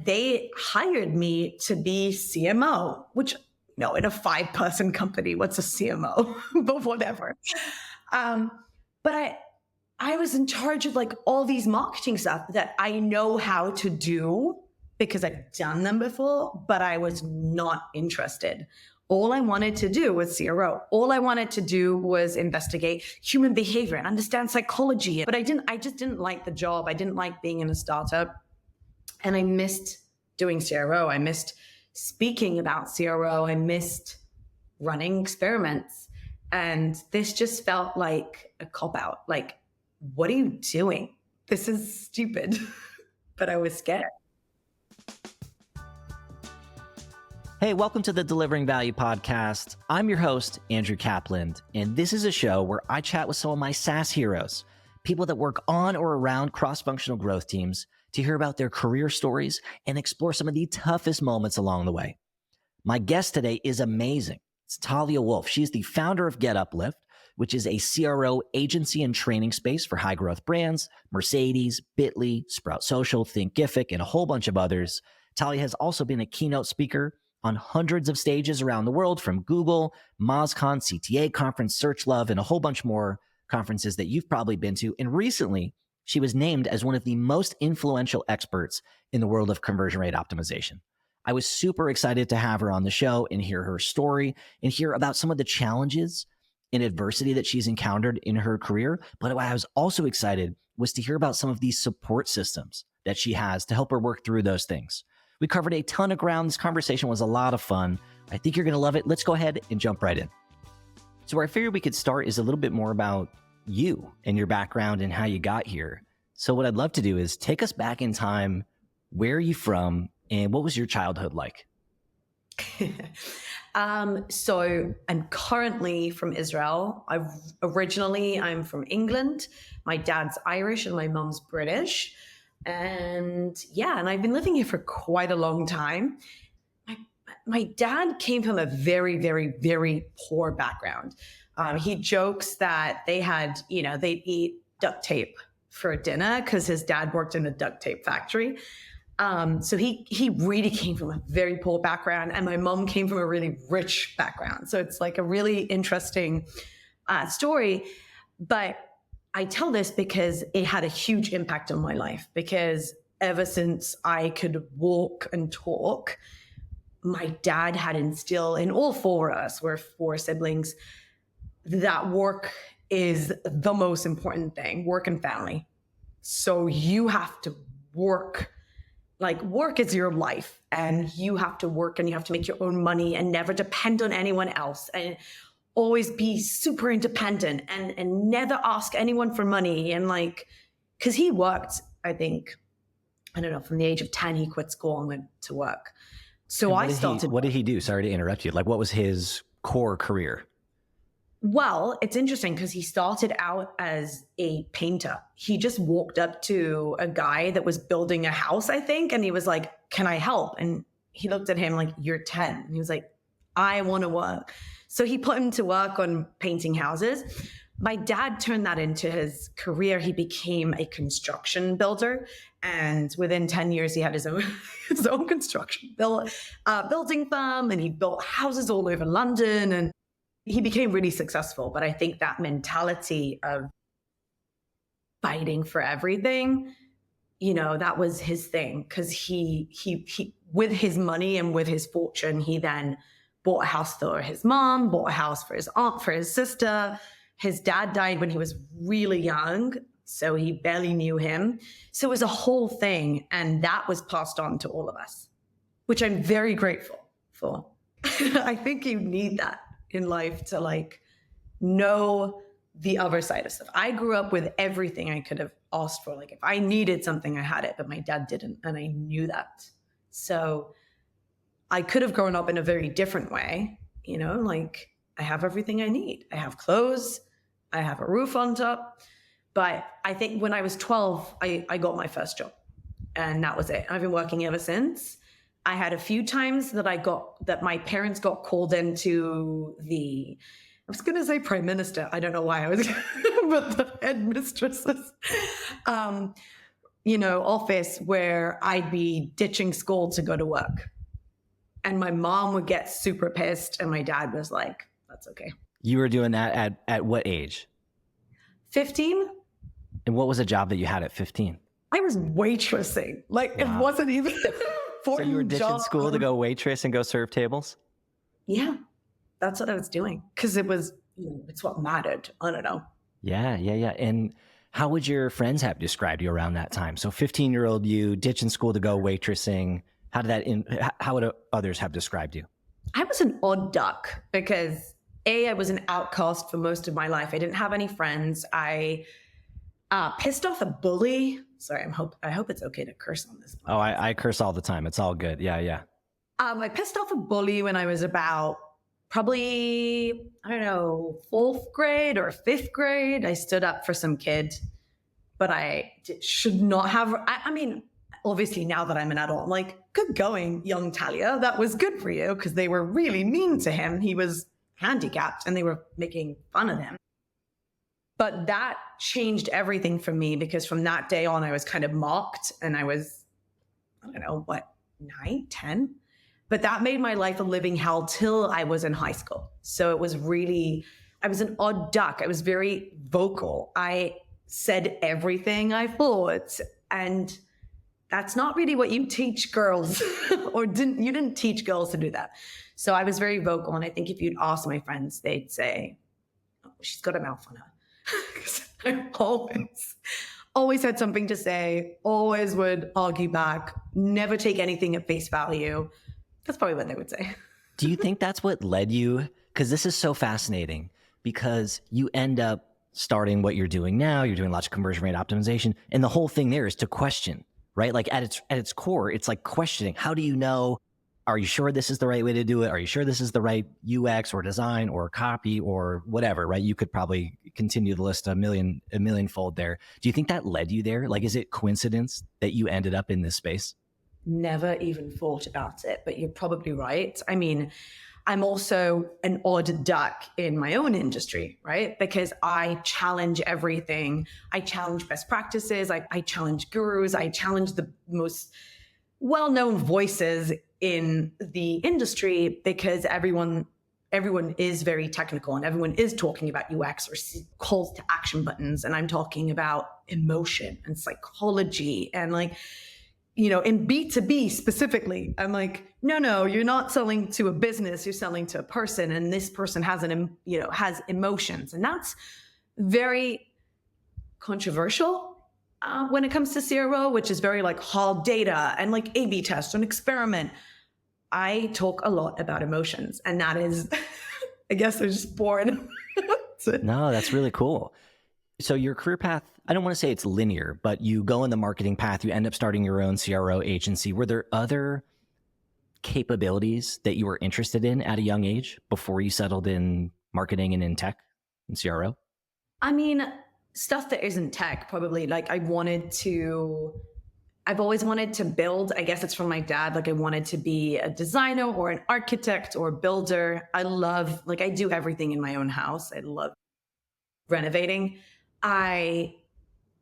they hired me to be CMO, which, no, in a 5-person company, what's a CMO? But whatever. But I was in charge of like all these marketing stuff that I know how to do because I've done them before, but I was not interested. All I wanted to do was CRO. All I wanted to do was investigate human behavior and understand psychology. But I just didn't like the job. I didn't like being in a startup. And I missed doing CRO. I missed speaking about CRO. I missed running experiments. And this just felt like a cop-out. Like, what are you doing? This is stupid. But I was scared. Hey, welcome to the Delivering Value podcast. I'm your host, Andrew Kaplan, and this is a show where I chat with some of my SaaS heroes, people that work on or around cross-functional growth teams, to hear about their career stories and explore some of the toughest moments along the way. My guest today is amazing. It's Talia Wolf. She's the founder of GetUplift, which is a CRO agency and training space for high-growth brands, Mercedes, Bitly, Sprout Social, Thinkific, and a whole bunch of others. Talia has also been a keynote speaker on hundreds of stages around the world, from Google, MozCon, CTA Conference, SearchLove, and a whole bunch more conferences that you've probably been to. And recently, she was named as one of the most influential experts in the world of conversion rate optimization. I was super excited to have her on the show and hear her story and hear about some of the challenges and adversity that she's encountered in her career. But what I was also excited was to hear about some of these support systems that she has to help her work through those things. We covered a ton of ground. This conversation was a lot of fun. I think you're going to love it. Let's go ahead and jump right in. So where I figured we could start is a little bit more about you and your background and how you got here. So what I'd love to do is take us back in time. Where are you from and what was your childhood like? So I'm currently from Israel. I'm from England. My dad's Irish and my mom's British. And I've been living here for quite a long time. My dad came from a very, very, very poor background. He jokes that they'd eat duct tape for dinner because his dad worked in a duct tape factory. So he really came from a very poor background, and my mom came from a really rich background. So it's like a really interesting story. But I tell this because it had a huge impact on my life, because ever since I could walk and talk, my dad had instilled in all four of us, we're 4 siblings, that work is the most important thing, work and family. So you have to work. Like, work is your life, and you have to work and you have to make your own money and never depend on anyone else, and always be super independent and never ask anyone for money. And because he worked, I think, I don't know, from the age of 10, he quit school and went to work. So What did he do? Sorry to interrupt you. Like, what was his core career? Well, it's interesting because he started out as a painter. He just walked up to a guy that was building a house, I think, and he was like, "Can I help?" And he looked at him like, "You're 10." And he was like, "I want to work." So he put him to work on painting houses. My dad turned that into his career. He became a construction builder. And within 10 years, he had his own construction building firm, and he built houses all over London, and he became really successful. But I think that mentality of fighting for everything, that was his thing, because he with his money and with his fortune, he then bought a house for his mom, bought a house for his aunt, for his sister. His dad died when he was really young, so he barely knew him. So it was a whole thing, and that was passed on to all of us, which I'm very grateful for. I think you need that in life to know the other side of stuff. I grew up with everything I could have asked for. Like, if I needed something, I had it, but my dad didn't, and I knew that. So I could have grown up in a very different way, I have everything I need. I have clothes, I have a roof on top. But I think when I was 12, I got my first job, and that was it. I've been working ever since. I had a few times that my parents got called into I was going to say prime minister. I don't know why I was, but the headmistresses, office where I'd be ditching school to go to work. And my mom would get super pissed. And my dad was like, that's okay. You were doing that at what age? 15. And what was a job that you had at 15? I was waitressing. Like, wow. It wasn't even So you were ditching school to go waitress and go serve tables? Yeah, that's what I was doing. Because it was, it's what mattered. I don't know. Yeah. And how would your friends have described you around that time? So 15-year-old you, ditching school to go waitressing. How would others have described you? I was an odd duck because I was an outcast for most of my life. I didn't have any friends. I pissed off a bully. Sorry, I hope it's okay to curse on this. Oh, I curse all the time. It's all good. Yeah. I pissed off a bully when I was about probably, I don't know, 4th grade or 5th grade. I stood up for some kid, but I should not have. I mean, obviously now that I'm an adult, I'm like, good going, young Talia. That was good for you, because they were really mean to him. He was handicapped and they were making fun of him. But that changed everything for me, because from that day on, I was kind of mocked, and I was, I don't know, 9, 10? But that made my life a living hell till I was in high school. So it was really, I was an odd duck. I was very vocal. I said everything I thought. And that's not really what you teach girls you didn't teach girls to do that. So I was very vocal. And I think if you'd ask my friends, they'd say, oh, she's got a mouth on her. I always had something to say, always would argue back, never take anything at face value. That's probably what they would say. Do you think that's what led you? Because this is so fascinating, because you end up starting what you're doing now. You're doing lots of conversion rate optimization. And the whole thing there is to question, right? Like at its core, it's like questioning. How do you know? Are you sure this is the right way to do it? Are you sure this is the right UX or design or copy or whatever, right? You could probably continue the list a millionfold there. Do you think that led you there? Like, is it coincidence that you ended up in this space? Never even thought about it, but you're probably right. I mean, I'm also an odd duck in my own industry, right? Because I challenge everything. I challenge best practices. I challenge gurus. I challenge the most well-known voices in the industry, because everyone is very technical and everyone is talking about UX or calls to action buttons. And I'm talking about emotion and psychology and in B2B specifically, I'm like, no, you're not selling to a business, you're selling to a person, and this person has has emotions. And that's very controversial when it comes to CRO, which is very hard data and A/B test and experiment. I talk a lot about emotions, and that is, I guess they're just born. No, that's really cool. So your career path, I don't want to say it's linear, but you go in the marketing path, you end up starting your own CRO agency. Were there other capabilities that you were interested in at a young age before you settled in marketing and in tech and CRO? I mean, stuff that isn't tech, probably. I've always wanted to build. I guess it's from my dad. I wanted to be a designer or an architect or a builder. I do everything in my own house. I love renovating.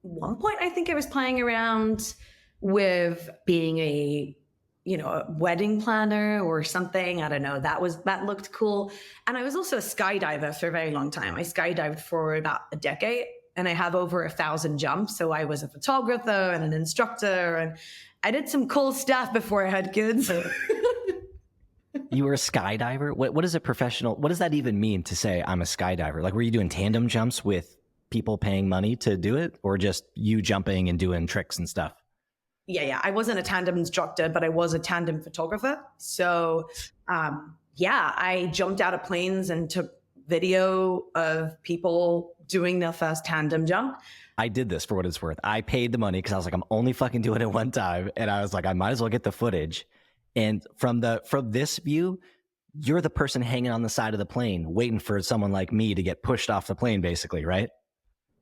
One point, I think I was playing around with being a wedding planner or something. I don't know. That looked cool. And I was also a skydiver for a very long time. I skydived for about a decade, and I have over 1,000 jumps. So I was a photographer and an instructor, and I did some cool stuff before I had kids. You were a skydiver? What is a professional? What does that even mean to say I'm a skydiver? Were you doing tandem jumps with people paying money to do it, or just you jumping and doing tricks and stuff? Yeah. I wasn't a tandem instructor, but I was a tandem photographer. So, I jumped out of planes and took video of people doing their first tandem jump. I did this for what it's worth. I paid the money because I was like, I'm only fucking doing it one time. And I was like, I might as well get the footage. And from this view, you're the person hanging on the side of the plane, waiting for someone like me to get pushed off the plane, basically, right?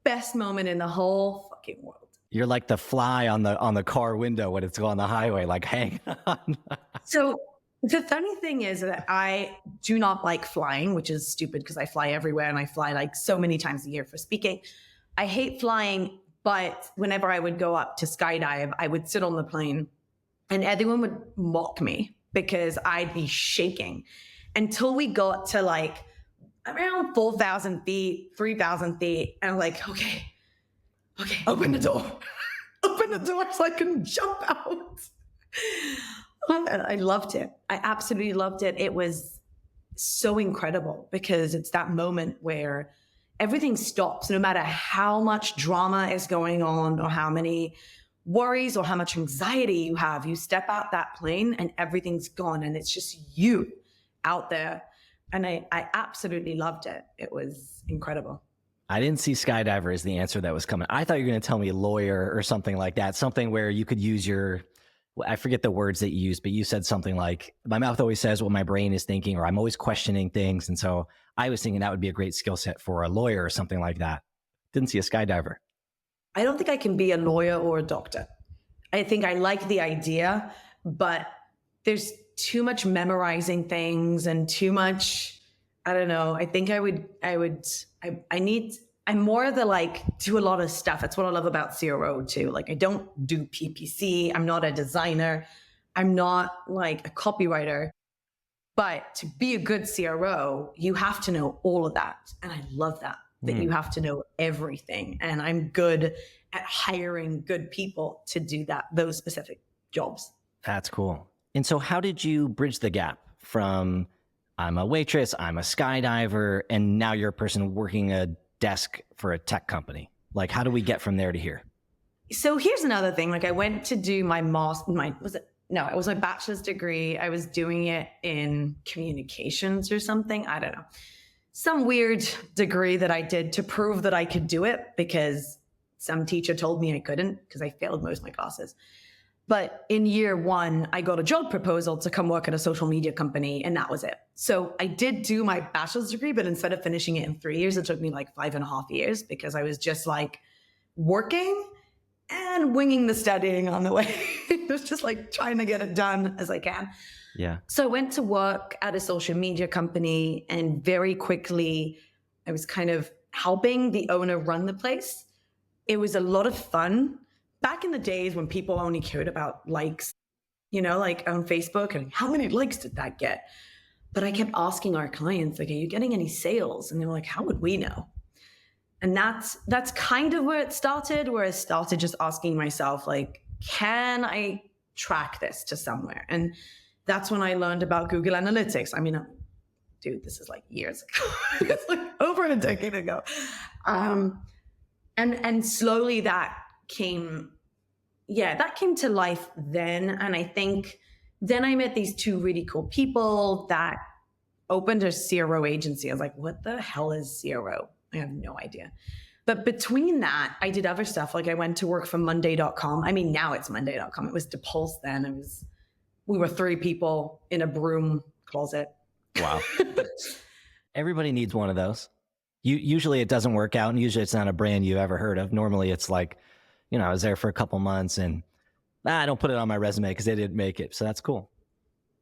Best moment in the whole fucking world. You're like the fly on the car window when it's on the highway, hang on. So the funny thing is that I do not like flying, which is stupid because I fly everywhere and I fly so many times a year for speaking. I hate flying, But whenever I would go up to skydive, I would sit on the plane and everyone would mock me because I'd be shaking until we got to like around 4,000 feet, 3,000 feet. And I'm like, okay, open the door. Open the door so I can jump out. And I loved it. I absolutely loved it. It was so incredible because it's that moment where everything stops, no matter how much drama is going on or how many worries or how much anxiety you have. You step out that plane and everything's gone and it's just you out there. And I absolutely loved it. It was incredible. I didn't see skydiver as the answer that was coming. I thought you were going to tell me lawyer or something like that, something where you could use I forget the words that you used, but you said something like, my mouth always says what my brain is thinking, or I'm always questioning things. And so I was thinking that would be a great skill set for a lawyer or something like that. Didn't see a skydiver. I don't think I can be a lawyer or a doctor. I think I like the idea, but there's too much memorizing things and too much, I don't know. I think I'm more of the like, do a lot of stuff. That's what I love about CRO too. Like I don't do PPC. I'm not a designer. I'm not like a copywriter, but to be a good CRO, you have to know all of that. And I love that you have to know everything. And I'm good at hiring good people to do those specific jobs. That's cool. And so how did you bridge the gap from I'm a waitress, I'm a skydiver, and now you're a person working a desk for a tech company? Like, how do we get from there to here? So here's another thing. Like I went to do it was my bachelor's degree. I was doing it in communications or something. I don't know. Some weird degree that I did to prove that I could do it because some teacher told me I couldn't because I failed most of my classes. But in year one, I got a job proposal to come work at a social media company, and that was it. So I did do my bachelor's degree, but instead of finishing it in 3 years, it took me like 5.5 years because I was just like working and winging the studying on the way. It was just like trying to get it done as I can. Yeah. So I went to work at a social media company, and very quickly I was kind of helping the owner run the place. It was a lot of fun. Back in the days when people only cared about likes, like on Facebook, and how many likes did that get? But I kept asking our clients, like, are you getting any sales? And they were like, how would we know? And that's kind of where it started, where I started just asking myself, like, can I track this to somewhere? And that's when I learned about Google Analytics. I mean, dude, this is like years ago. It's like over a decade ago. And slowly that came to life then. And I think then I met these two really cool people that opened a CRO agency. I was like, what the hell is CRO? I have no idea. But between that, I did other stuff. Like I went to work for Monday.com. I mean, now it's Monday.com. It was Depulse then. We were 3 people in a broom closet. Wow. Everybody needs one of those. Usually it doesn't work out, and usually it's not a brand you ever heard of. Normally it's like, I was there for a couple months and I don't put it on my resume because they didn't make it. So that's cool.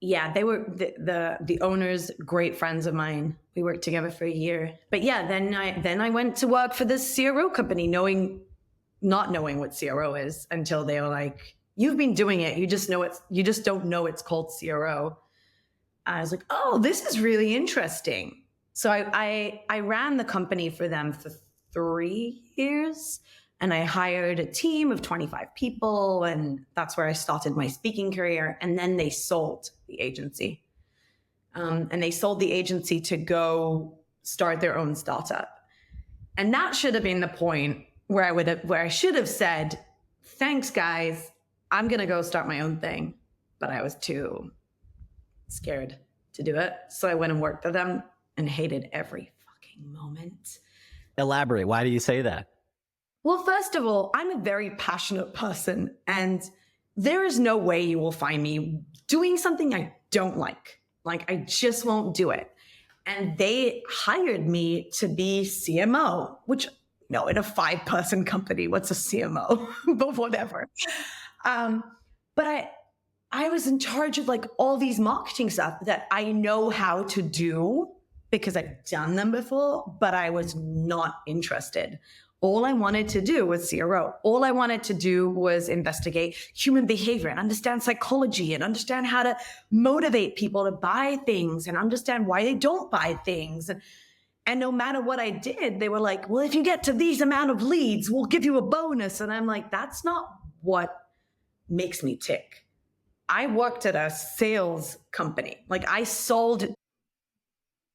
Yeah, they were the owners, great friends of mine. We worked together for a year. But yeah, then I went to work for this CRO company, not knowing what CRO is until they were like, you've been doing it. You just don't know it's called CRO. I was like, oh, this is really interesting. So I ran the company for them for 3 years. And I hired a team of 25 people, and that's where I started my speaking career. And then they sold the agency. And they sold the agency to go start their own startup. And that should have been the point where I should have said, thanks, guys, I'm going to go start my own thing. But I was too scared to do it. So I went and worked for them and hated every fucking moment. Elaborate. Why do you say that? Well, first of all, I'm a very passionate person, and there is no way you will find me doing something I don't like. Like, I just won't do it. And they hired me to be CMO, which, in a 5-person company, what's a CMO? But whatever. But I was in charge of like all these marketing stuff that I know how to do because I've done them before, but I was not interested. All I wanted to do was CRO. All I wanted to do was investigate human behavior and understand psychology and understand how to motivate people to buy things and understand why they don't buy things. And no matter what I did, they were like, well, if you get to these amount of leads, we'll give you a bonus. And I'm like, that's not what makes me tick. I worked at a sales company. Like I sold,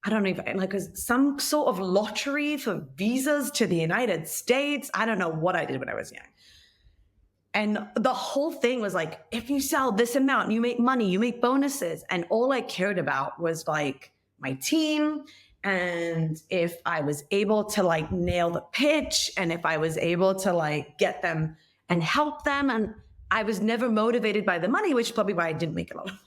I don't know if like some sort of lottery for visas to the United States. I don't know what I did when I was young. And the whole thing was like, if you sell this amount, you make money, you make bonuses. And all I cared about was like my team. And if I was able to like nail the pitch and if I was able to like get them and help them. And I was never motivated by the money, which is probably why I didn't make a lot of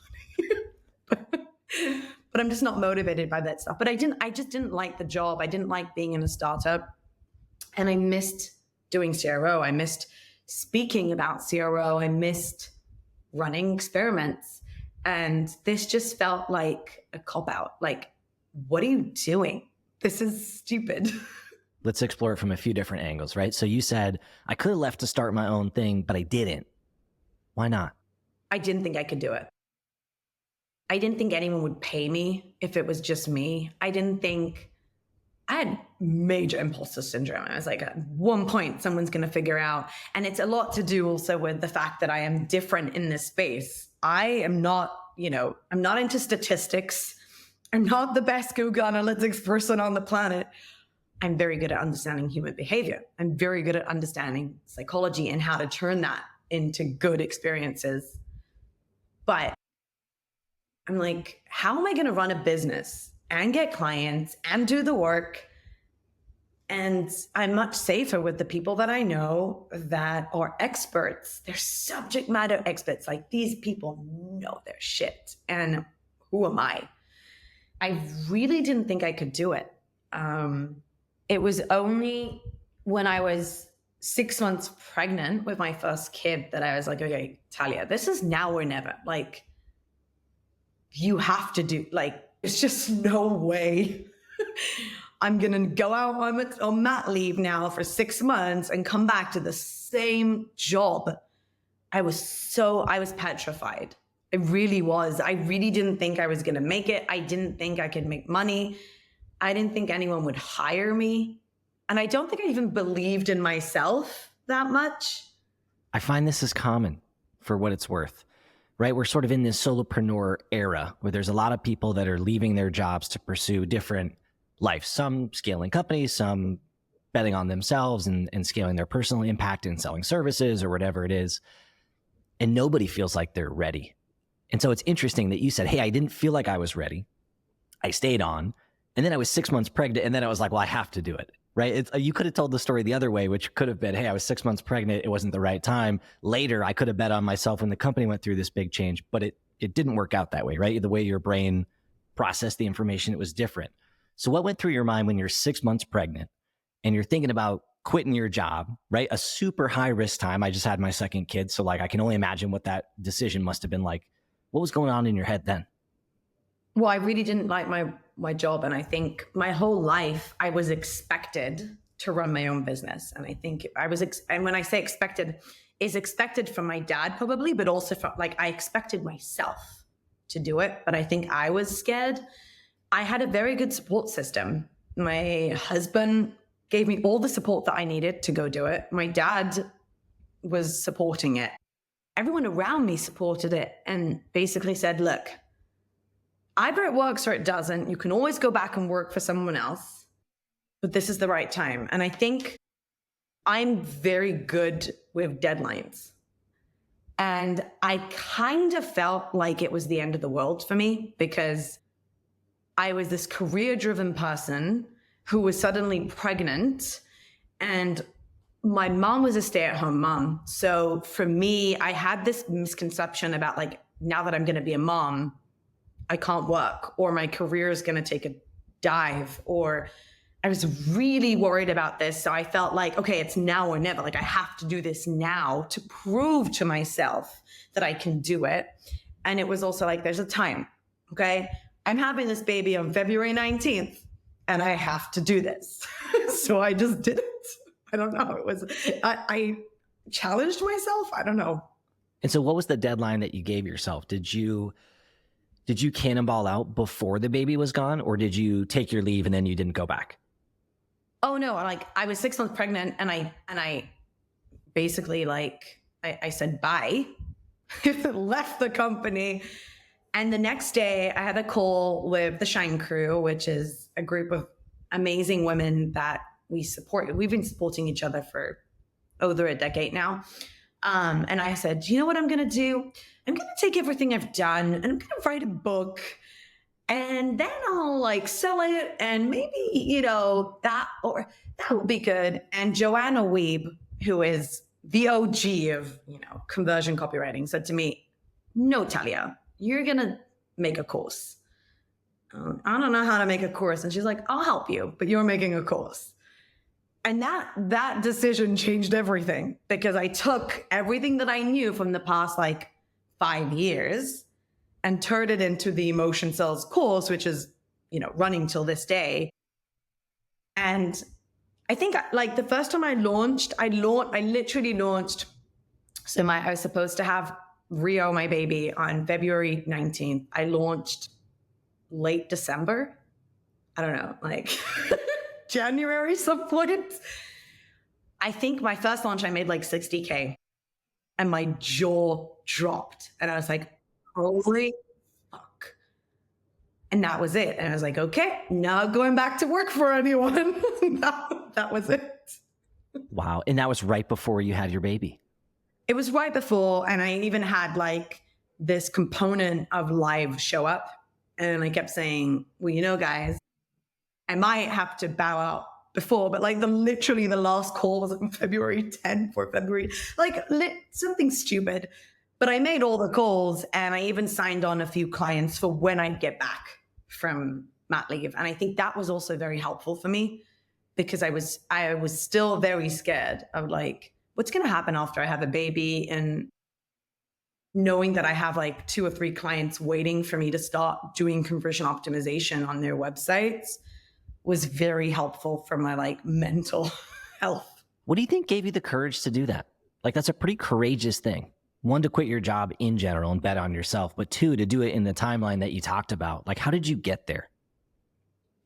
money. But I'm just not motivated by that stuff. But I just didn't like the job. I didn't like being in a startup. And I missed doing CRO. I missed speaking about CRO. I missed running experiments. And this just felt like a cop-out. Like, what are you doing? This is stupid. Let's explore it from a few different angles, right? So you said, I could have left to start my own thing, but I didn't. Why not? I didn't think I could do it. I didn't think anyone would pay me if it was just me. I had major imposter syndrome. I was like, at one point, someone's going to figure out. And it's a lot to do also with the fact that I am different in this space. I am not, I'm not into statistics. I'm not the best Google Analytics person on the planet. I'm very good at understanding human behavior. I'm very good at understanding psychology and how to turn that into good experiences. But I'm like, how am I going to run a business and get clients and do the work? And I'm much safer with the people that I know that are experts. They're subject matter experts. Like these people know their shit. And who am I? I really didn't think I could do it. It was only when I was 6 months pregnant with my first kid that I was like, okay, Talia, this is now or never. Like, you have to do, like, there's just no way I'm going to go out on mat leave now for 6 months and come back to the same job. I was petrified. It really was. I really didn't think I was going to make it. I didn't think I could make money. I didn't think anyone would hire me. And I don't think I even believed in myself that much. I find this is common for what it's worth, right? We're sort of in this solopreneur era where there's a lot of people that are leaving their jobs to pursue different life, some scaling companies, some betting on themselves and scaling their personal impact and selling services or whatever it is. And nobody feels like they're ready. And so it's interesting that you said, hey, I didn't feel like I was ready. I stayed on. And then I was 6 months pregnant. And then I was like, well, I have to do it, right? You could have told the story the other way, which could have been, hey, I was 6 months pregnant. It wasn't the right time. Later, I could have bet on myself when the company went through this big change. But it didn't work out that way, right? The way your brain processed the information, it was different. So what went through your mind when you're 6 months pregnant and you're thinking about quitting your job, right? A super high risk time. I just had my second kid. So like, I can only imagine what that decision must have been like. What was going on in your head then? Well, I really didn't like my job. And I think my whole life, I was expected to run my own business. And I think and when I say expected, is expected from my dad probably, but also from I expected myself to do it. But I think I was scared. I had a very good support system. My husband gave me all the support that I needed to go do it. My dad was supporting it. Everyone around me supported it and basically said, look, either it works or it doesn't. You can always go back and work for someone else, but this is the right time. And I think I'm very good with deadlines. And I kind of felt like it was the end of the world for me because I was this career-driven person who was suddenly pregnant, and my mom was a stay-at-home mom. So for me, I had this misconception about now that I'm going to be a mom, I can't work, or my career is going to take a dive, or I was really worried about this. So I felt like, okay, it's now or never. I have to do this now to prove to myself that I can do it. And it was also there's a time, okay? I'm having this baby on February 19th and I have to do this. So I just did it. I don't know. I challenged myself. I don't know. And so what was the deadline that you gave yourself? Did you cannonball out before the baby was gone, or did you take your leave and then you didn't go back? Oh no, like I was 6 months pregnant and I basically I said bye, left the company. And the next day I had a call with the Shine Crew, which is a group of amazing women that we support. We've been supporting each other for over a decade now. And I said, you know what I'm going to do? I'm going to take everything I've done and I'm going to write a book, and then I'll sell it, and maybe, that will be good. And Joanna Weeb, who is the OG of, conversion copywriting, said to me, no, Talia, you're going to make a course. I don't know how to make a course. And she's like, I'll help you, but you're making a course. And that decision changed everything, because I took everything that I knew from the past 5 years and turned it into the Emotion Sales course, which is, running till this day. And I think the first time I launched, I literally launched. So I was supposed to have Rio, my baby, on February 19th. I launched late December. I don't know, January, some point. I think my first launch, I made $60K, and my jaw dropped. And I was like, holy fuck. And that was it. And I was like, okay, not going back to work for anyone. That was it. Wow. And that was right before you had your baby. It was right before. And I even had this component of live show up. And I kept saying, well, guys, I might have to bow out before, but literally the last call was on February 10th or February, something stupid. But I made all the calls, and I even signed on a few clients for when I'd get back from mat leave. And I think that was also very helpful for me, because I was still very scared of what's going to happen after I have a baby, and knowing that I have 2 or 3 clients waiting for me to start doing conversion optimization on their websites was very helpful for my mental health. What do you think gave you the courage to do that? That's a pretty courageous thing. 1, to quit your job in general and bet on yourself, but 2, to do it in the timeline that you talked about. How did you get there?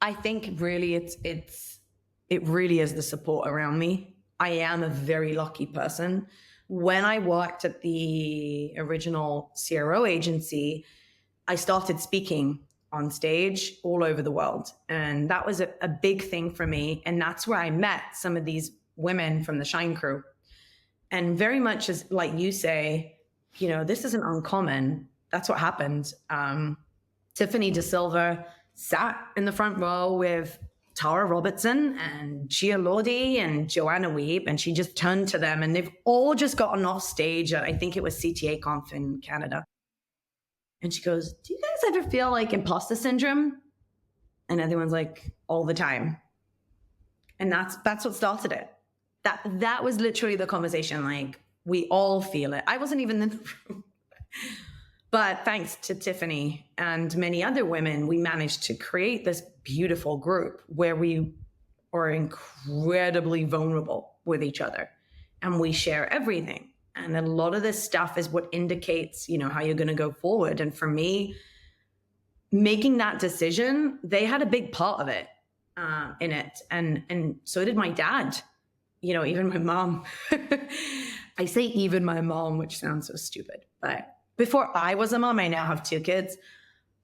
I think really it really is the support around me. I am a very lucky person. When I worked at the original CRO agency, I started speaking on stage all over the world. And that was a big thing for me. And that's where I met some of these women from the Shine Crew. And very much as you say, this isn't uncommon. That's what happened. Tiffany De Silva sat in the front row with Tara Robertson and Gia Lordi and Joanna Weeb, and she just turned to them, and they've all just gotten off stage at, I think it was CTA Conf in Canada. And she goes, do you guys ever feel imposter syndrome? And everyone's all the time. And that's what started it. That was literally the conversation. We all feel it. I wasn't even in the room. But thanks to Tiffany and many other women, we managed to create this beautiful group where we are incredibly vulnerable with each other, and we share everything. And a lot of this stuff is what indicates, how you're going to go forward. And for me, making that decision, they had a big part of it in it. And so did my dad, even my mom. I say even my mom, which sounds so stupid. But before I was a mom, I now have 2 kids.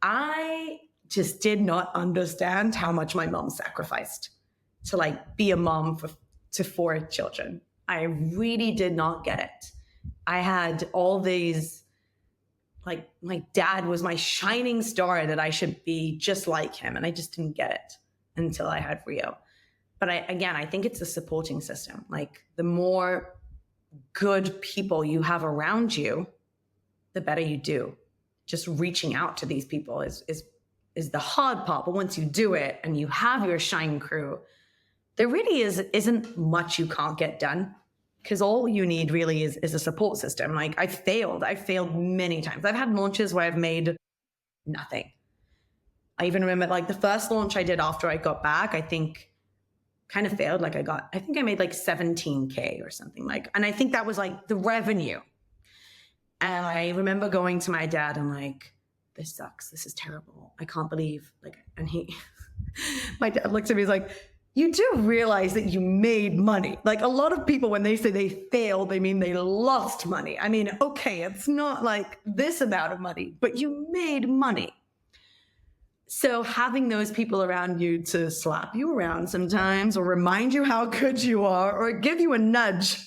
I just did not understand how much my mom sacrificed to be a mom to 4 children. I really did not get it. I had all these, my dad was my shining star, that I should be just like him. And I just didn't get it until I had Rio. But I think it's a supporting system. The more good people you have around you, the better you do. Just reaching out to these people is the hard part. But once you do it and you have your Shine Crew, there really isn't much you can't get done. Because all you need really is a support system. I failed many times. I've had launches where I've made nothing. I even remember the first launch I did after I got back, I think kind of failed. Like I think I made like 17K or something and I think that was like the revenue. And I remember going to my dad and like, this sucks. This is terrible. I can't believe and my dad looks at me, he's like, you do realize that you made money. Like a lot of people, when they say they failed, they mean they lost money. I mean, okay, it's not like this amount of money, but you made money. So having those people around you to slap you around sometimes or remind you how good you are or give you a nudge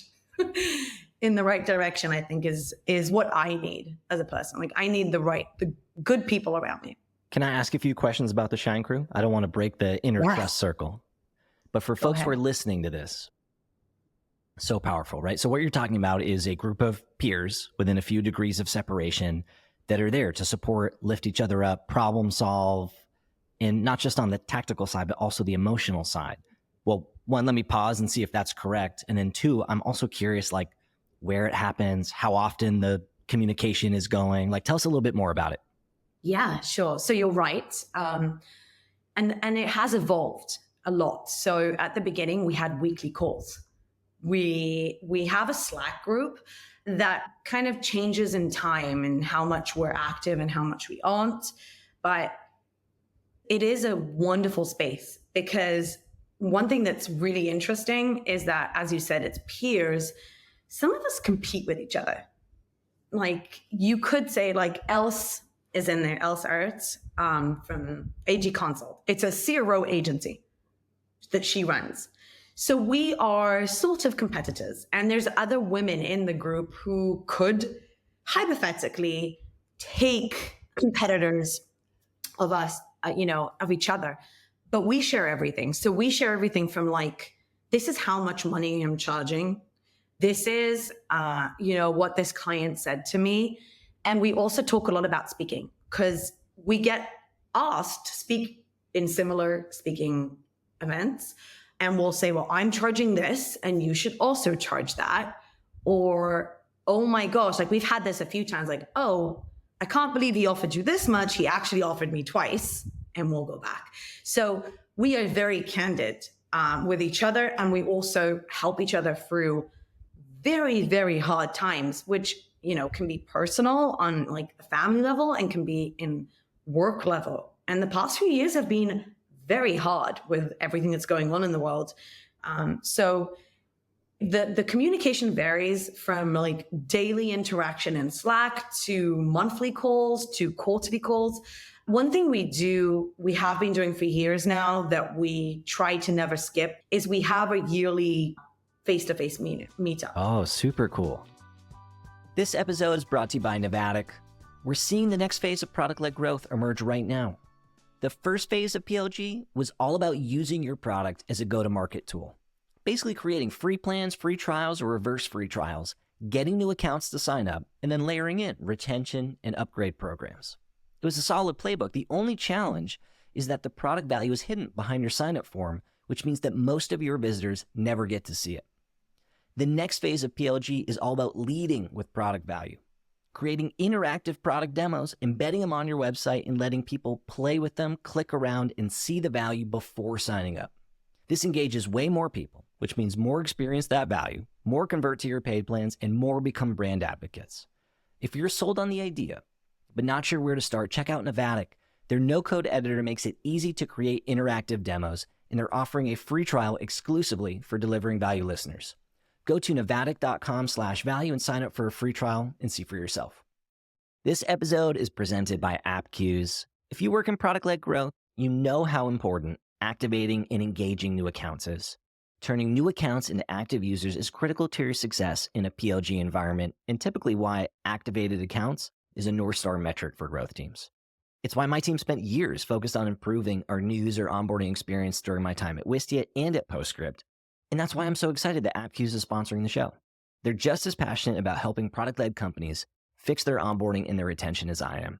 in the right direction, I think is what I need as a person. Like I need the good people around me. Can I ask a few questions about the Shine Crew? I don't want to break the inner trust circle. But for folks who are listening to this, so powerful, right? So what you're talking about is a group of peers within a few degrees of separation that are there to support, lift each other up, problem solve, and not just on the tactical side, but also the emotional side. Well, one, let me pause and see if that's correct. And then two, I'm also curious, like where it happens, how often the communication is going. Like tell us a little bit more about it. Yeah, sure. So you're right. And it has evolved a lot. So at the beginning, we had weekly calls. We have a Slack group that kind of changes in time and how much we're active and how much we aren't. But it is a wonderful space because one thing that's really interesting is that, as you said, it's peers. Some of us compete with each other. Like you could say like Else is in there, Else Arts from AG Consult. It's a CRO agency that she runs. So we are sort of competitors, and there's other women in the group who could hypothetically take competitors of us, of each other, but we share everything. So we share everything from like, this is how much money I'm charging. This is, what this client said to me. And we also talk a lot about speaking because we get asked to speak in similar speaking events. And we'll say, well, I'm charging this and you should also charge that. Or, oh my gosh, like we've had this a few times, like, oh, I can't believe he offered you this much. He actually offered me twice, and we'll go back. So we are very candid with each other. And we also help each other through very, very hard times, which, can be personal on like a family level and can be in work level. And the past few years have been very hard with everything that's going on in the world. So the communication varies from like daily interaction in Slack to monthly calls to quarterly calls. One thing we have been doing for years now that we try to never skip is we have a yearly face-to-face meetup. Oh, super cool. This episode is brought to you by Novatic. We're seeing the next phase of product-led growth emerge right now. The first phase of PLG was all about using your product as a go-to-market tool. Basically creating free plans, free trials, or reverse free trials, getting new accounts to sign up, and then layering in retention and upgrade programs. It was a solid playbook. The only challenge is that the product value is hidden behind your sign-up form, which means that most of your visitors never get to see it. The next phase of PLG is all about leading with product value, creating interactive product demos, embedding them on your website, and letting people play with them, click around, and see the value before signing up. This engages way more people, which means more experience that value, more convert to your paid plans, and more become brand advocates. If you're sold on the idea, but not sure where to start, check out Novatic. Their no-code editor makes it easy to create interactive demos, and they're offering a free trial exclusively for Delivering Value listeners. Go to novatic.com/value and sign up for a free trial and see for yourself. This episode is presented by AppQues. If you work in product-led growth, you know how important activating and engaging new accounts is. Turning new accounts into active users is critical to your success in a PLG environment, and typically why activated accounts is a North Star metric for growth teams. It's why my team spent years focused on improving our new user onboarding experience during my time at Wistia and at Postscript. And that's why I'm so excited that AppQues is sponsoring the show. They're just as passionate about helping product-led companies fix their onboarding and their retention as I am.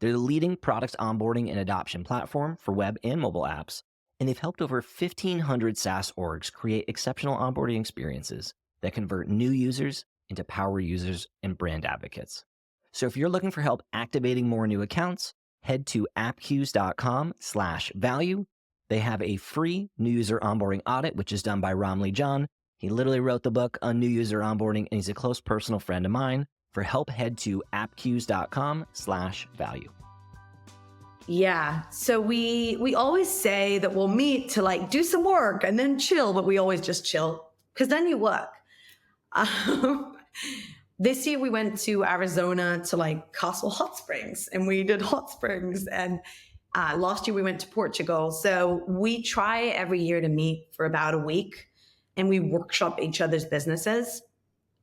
They're the leading product onboarding and adoption platform for web and mobile apps, and they've helped over 1,500 SaaS orgs create exceptional onboarding experiences that convert new users into power users and brand advocates. So if you're looking for help activating more new accounts, head to appqs.com/value. They have a free new user onboarding audit, which is done by Ramli John. He literally wrote the book on new user onboarding, and he's a close personal friend of mine. For help, head to appcues.com/value. Yeah. So we always say that we'll meet to like do some work and then chill, but we always just chill because then you work. This year we went to Arizona to like Castle Hot Springs and we did hot springs. And last year we went to Portugal. So we try every year to meet for about a week and we workshop each other's businesses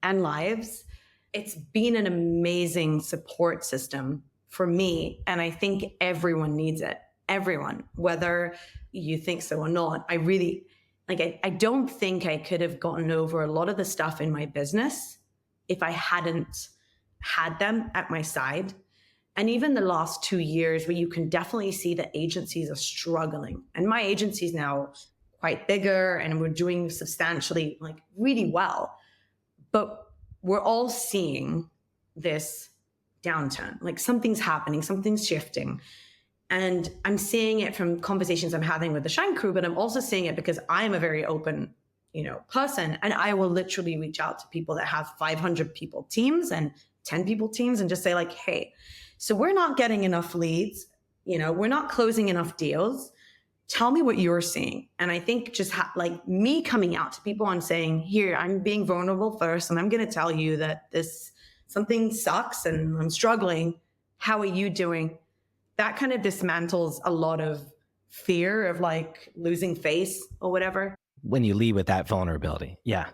and lives. It's been an amazing support system for me. And I think everyone needs it. Everyone, whether you think so or not. I really, I don't think I could have gotten over a lot of the stuff in my business if I hadn't had them at my side. And even the last 2 years where you can definitely see that agencies are struggling. And my agency is now quite bigger and we're doing substantially, like really well. But we're all seeing this downturn, like something's happening, something's shifting. And I'm seeing it from conversations I'm having with the Shine crew, but I'm also seeing it because I'm a very open, person. And I will literally reach out to people that have 500 people teams and 10 people teams and just say like, hey, so we're not getting enough leads. We're not closing enough deals. Tell me what you're seeing. And I think just like me coming out to people and saying, here, I'm being vulnerable first. And I'm going to tell you that something sucks and I'm struggling. How are you doing? That kind of dismantles a lot of fear of like losing face or whatever. When you lead with that vulnerability. Yeah.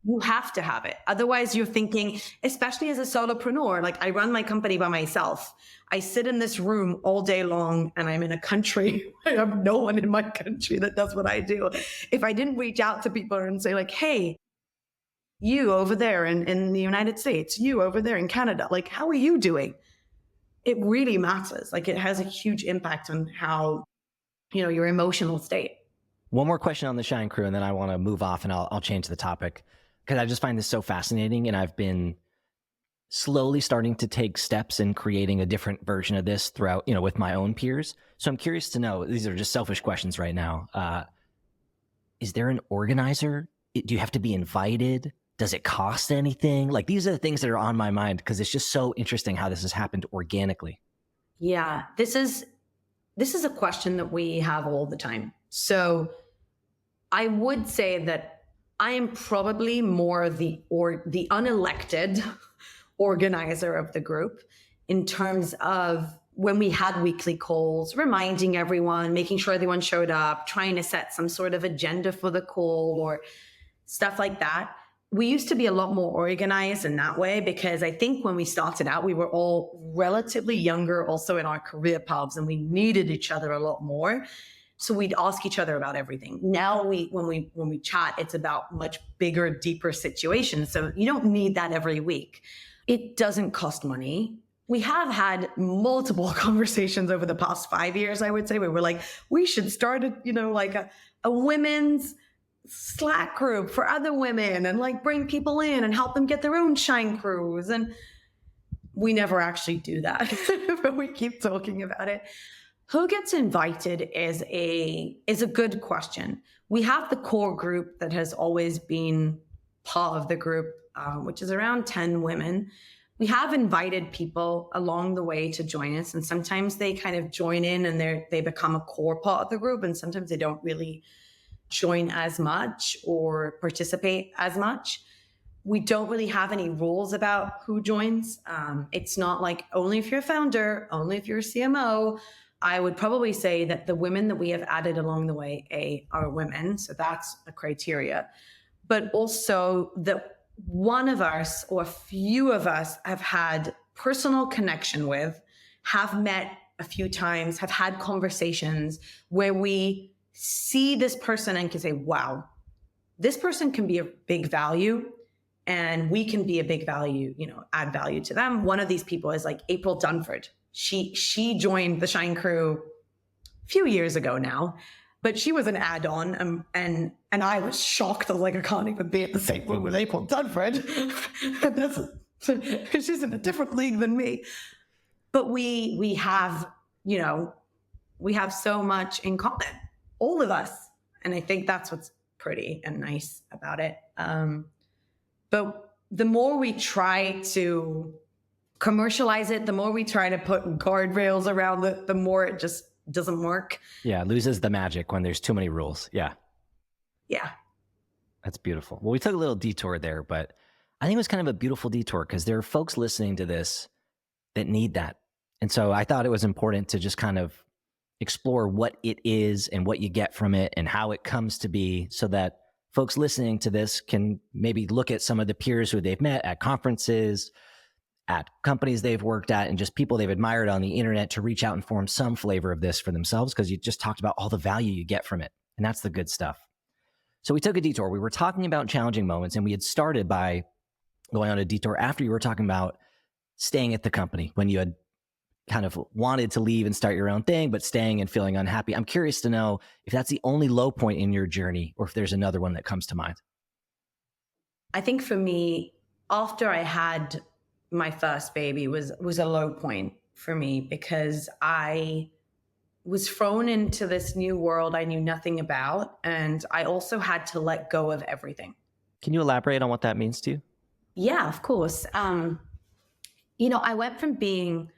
You have to have it. Otherwise you're thinking, especially as a solopreneur, like I run my company by myself. I sit in this room all day long and I'm in a country. I have no one in my country that does what I do. If I didn't reach out to people and say like, hey, you over there in the United States, you over there in Canada, like, how are you doing? It really matters. Like it has a huge impact on how, your emotional state. One more question on the Shine crew, and then I want to move off and I'll change the topic because I just find this so fascinating. And I've been slowly starting to take steps in creating a different version of this throughout, with my own peers. So I'm curious to know, these are just selfish questions right now. Is there an organizer? Do you have to be invited? Does it cost anything? Like these are the things that are on my mind because it's just so interesting how this has happened organically. Yeah, this is a question that we have all the time. So I would say that I am probably more the unelected organizer of the group in terms of when we had weekly calls, reminding everyone, making sure everyone showed up, trying to set some sort of agenda for the call or stuff like that. We used to be a lot more organized in that way because I think when we started out, we were all relatively younger also in our career paths and we needed each other a lot more. So we'd ask each other about everything. Now when we chat, it's about much bigger, deeper situations. So you don't need that every week. It doesn't cost money. We have had multiple conversations over the past 5 years, I would say, where we're like, we should start a women's Slack group for other women and like bring people in and help them get their own Shine crews. And we never actually do that, but we keep talking about it. Who gets invited is a good question. We have the core group that has always been part of the group, which is around 10 women. We have invited people along the way to join us. And sometimes they kind of join in and they become a core part of the group. And sometimes they don't really join as much or participate as much. We don't really have any rules about who joins. It's not like only if you're a founder, only if you're a CMO. I would probably say that the women that we have added along the way are women. So that's a criteria. But also that one of us or a few of us have had personal connection with, have met a few times, have had conversations where we see this person and can say, wow, this person can be a big value and we can be a big value, add value to them. One of these people is like April Dunford. She joined the Shine crew a few years ago now, but she was an add-on and I was shocked. I was like, I can't even be at the same room with April Dunford. Because she's in a different league than me. But we have so much in common. all of us. And I think that's what's pretty and nice about it. But the more we try to commercialize it, the more we try to put guardrails around it, the more it just doesn't work. Yeah, it loses the magic when there's too many rules. Yeah. Yeah. That's beautiful. Well, we took a little detour there, but I think it was kind of a beautiful detour because there are folks listening to this that need that. And so I thought it was important to just kind of explore what it is and what you get from it and how it comes to be, so that folks listening to this can maybe look at some of the peers who they've met at conferences, at companies they've worked at, and just people they've admired on the internet to reach out and form some flavor of this for themselves, because you just talked about all the value you get from it. And that's the good stuff. So we took a detour. We were talking about challenging moments, and we had started by going on a detour after you were talking about staying at the company when you had kind of wanted to leave and start your own thing, but staying and feeling unhappy. I'm curious to know if that's the only low point in your journey or if there's another one that comes to mind. I think for me, after I had my first baby was a low point for me, because I was thrown into this new world I knew nothing about. And I also had to let go of everything. Can you elaborate on what that means to you? Yeah, of course. I went from being